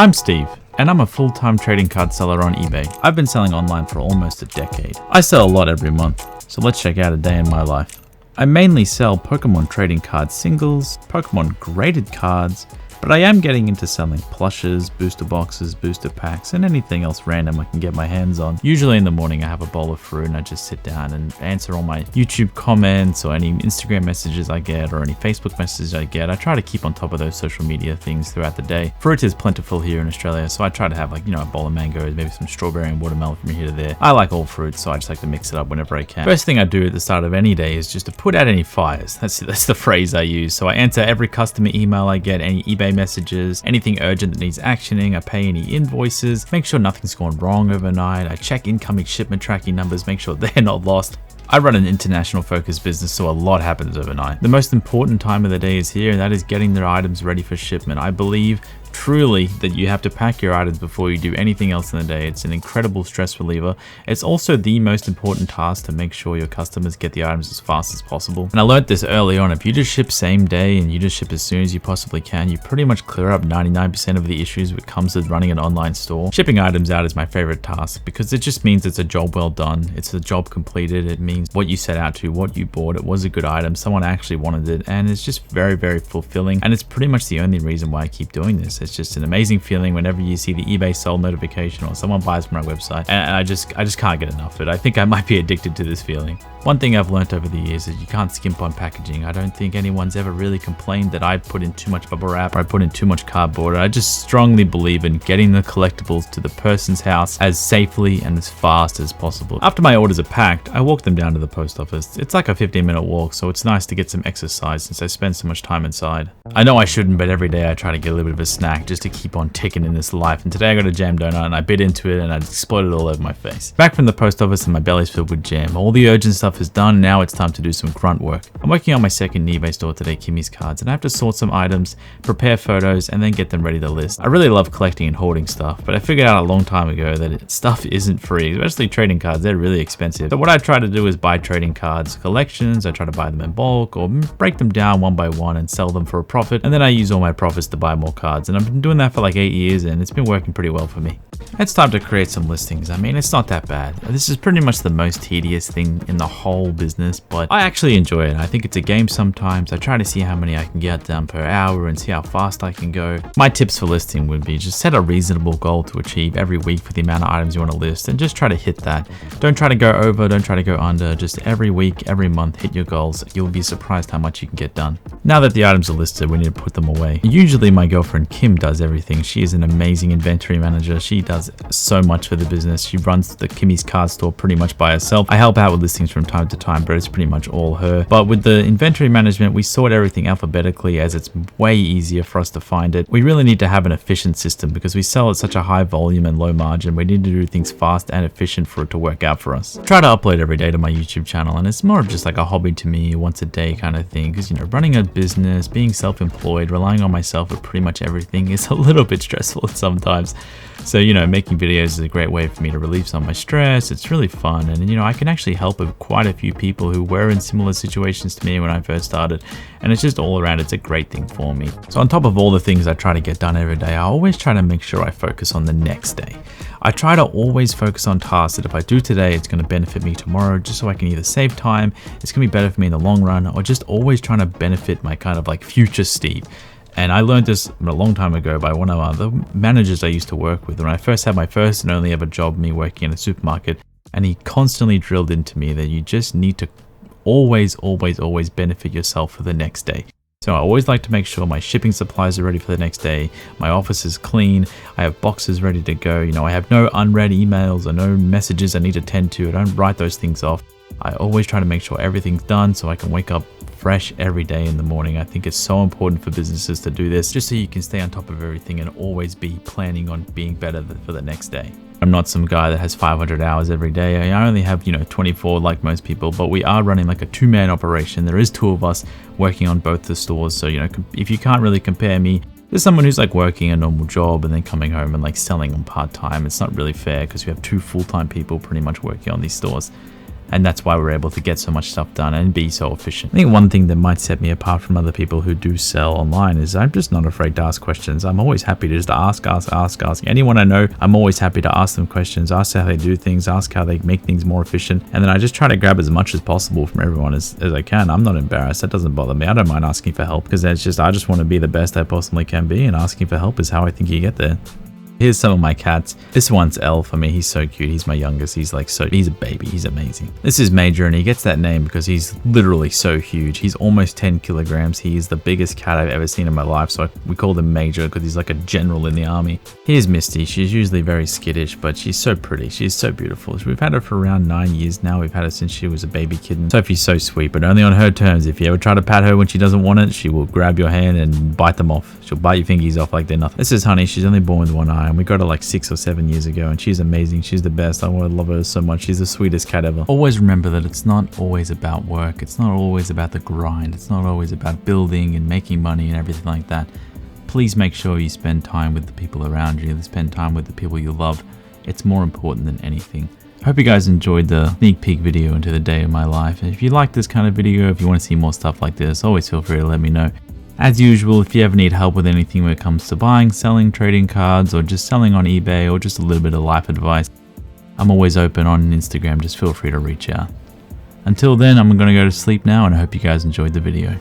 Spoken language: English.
I'm Steve, and I'm a full-time trading card seller on eBay. I've been selling online for almost a decade. I sell a lot every month, so let's check out a day in my life. I mainly sell Pokemon trading card singles, Pokemon graded cards, but I am getting into selling plushes, booster boxes, booster packs, and anything else random I can get my hands on. Usually in the morning I have a bowl of fruit and I just sit down and answer all my YouTube comments or any Instagram messages I get or any Facebook messages I get. I try to keep on top of those social media things throughout the day. Fruit is plentiful here in Australia, so I try to have a bowl of mangoes, maybe some strawberry and watermelon from here to there. I like all fruits, so I just like to mix it up whenever I can. First thing I do at the start of any day is just to put out any fires. That's the phrase I use. So I answer every customer email I get, any eBay messages, anything urgent that needs actioning. I pay any invoices, make sure nothing's gone wrong overnight. I check incoming shipment tracking numbers, make sure they're not lost. I run an international focused business, so a lot happens overnight. The most important time of the day is here, and that is getting their items ready for shipment. I believe truly that you have to pack your items before you do anything else in the day. It's an incredible stress reliever. It's also the most important task to make sure your customers get the items as fast as possible. And I learned this early on. If you just ship same day and you just ship as soon as you possibly can, you pretty much clear up 99% of the issues that comes with running an online store. Shipping items out is my favorite task because it just means it's a job well done. It's a job completed. It means what you set out to, what you bought, it was a good item. Someone actually wanted it, and it's just very, very fulfilling. And it's pretty much the only reason why I keep doing this. It's just an amazing feeling whenever you see the eBay sold notification or someone buys from our website, and I just can't get enough of it. I think I might be addicted to this feeling. One thing I've learned over the years is you can't skimp on packaging. I don't think anyone's ever really complained that I put in too much bubble wrap or I put in too much cardboard. I just strongly believe in getting the collectibles to the person's house as safely and as fast as possible. After my orders are packed, I walk them down to the post office. It's like a 15-minute walk, so it's nice to get some exercise since I spend so much time inside. I know I shouldn't, but every day I try to get a little bit of a snack just to keep on ticking in this life, and today I got a jam donut and I bit into it and it exploded all over my face. Back from the post office and my belly's filled with jam. All the urgent stuff is done, now it's time to do some grunt work. I'm working on my second eBay store today, Kimmy's Cards, and I have to sort some items, prepare photos, and then get them ready to list. I really love collecting and hoarding stuff, but I figured out a long time ago that stuff isn't free, especially trading cards. They're really expensive. So what I try to do is buy trading cards collections. I try to buy them in bulk or break them down one by one and sell them for a profit, and then I use all my profits to buy more cards, and I've been doing that for like 8 years and it's been working pretty well for me. It's time to create some listings. I mean, it's not that bad. This is pretty much the most tedious thing in the whole business, but I actually enjoy it. I think it's a game sometimes. I try to see how many I can get done per hour and see how fast I can go. My tips for listing would be just set a reasonable goal to achieve every week for the amount of items you want to list and just try to hit that. Don't try to go over, don't try to go under. Just every week, every month, hit your goals. You'll be surprised how much you can get done. Now that the items are listed, we need to put them away. Usually my girlfriend Kim does everything. She is an amazing inventory manager. She does so much for the business. She runs the Kimmy's Card store pretty much by herself. I help out with listings from time to time, but it's pretty much all her. But with the inventory management, we sort everything alphabetically as it's way easier for us to find it. We really need to have an efficient system because we sell at such a high volume and low margin. We need to do things fast and efficient for it to work out for us. I try to upload every day to my YouTube channel, and it's more of just like a hobby to me, once a day kind of thing, because running a business, being self-employed, relying on myself with pretty much everything is a little bit stressful sometimes. So, making videos is a great way for me to relieve some of my stress. It's really fun. And, I can actually help quite a few people who were in similar situations to me when I first started. And it's just all around, it's a great thing for me. So on top of all the things I try to get done every day, I always try to make sure I focus on the next day. I try to always focus on tasks that if I do today, it's going to benefit me tomorrow, just so I can either save time, it's going to be better for me in the long run, or just always trying to benefit my kind of like future Steve. And I learned this a long time ago by one of the managers I used to work with when I first had my first and only ever job, me working in a supermarket. And he constantly drilled into me that you just need to always benefit yourself for the next day. So I always like to make sure my shipping supplies are ready for the next day, my office is clean, I have boxes ready to go, I have no unread emails or no messages I need to tend to. I don't write those things off. I always try to make sure everything's done so I can wake up fresh every day in the morning. I think it's so important for businesses to do this, just so you can stay on top of everything and always be planning on being better for the next day. I'm not some guy that has 500 hours every day. I only have 24 like most people, but we are running like a two-man operation. There is two of us working on both the stores, so if you can't really compare me to someone who's like working a normal job and then coming home and like selling on part-time, it's not really fair because we have two full-time people pretty much working on these stores. And that's why we're able to get so much stuff done and be so efficient. I think one thing that might set me apart from other people who do sell online is I'm just not afraid to ask questions. I'm always happy to just ask. Anyone I know, I'm always happy to ask them questions, ask how they do things, ask how they make things more efficient. And then I just try to grab as much as possible from everyone as I can. I'm not embarrassed. That doesn't bother me. I don't mind asking for help because I just want to be the best I possibly can be, and asking for help is how I think you get there. Here's some of my cats. This one's Elle for me. He's so cute. He's my youngest. He's a baby. He's amazing. This is Major, and he gets that name because he's literally so huge. He's almost 10 kilograms. He is the biggest cat I've ever seen in my life. So we call him Major because he's like a general in the army. Here's Misty. She's usually very skittish, but she's so pretty. She's so beautiful. We've had her for around 9 years now. We've had her since she was a baby kitten. Sophie's so sweet, but only on her terms. If you ever try to pat her when she doesn't want it, she will grab your hand and bite them off. She'll bite your fingies off like they're nothing. This is Honey. She's only born with one eye, and we got her like 6 or 7 years ago, and she's amazing. She's the best. I love her so much. She's the sweetest cat ever. Always remember that it's not always about work. It's not always about the grind. It's not always about building and making money and everything like that. Please make sure you spend time with the people around you, spend time with the people you love. It's more important than anything. I hope you guys enjoyed the sneak peek video into the day of my life. And if you like this kind of video, if you want to see more stuff like this, always feel free to let me know. As usual, if you ever need help with anything when it comes to buying, selling trading cards, or just selling on eBay, or just a little bit of life advice, I'm always open on Instagram. Just feel free to reach out. Until then, I'm going to go to sleep now, and I hope you guys enjoyed the video.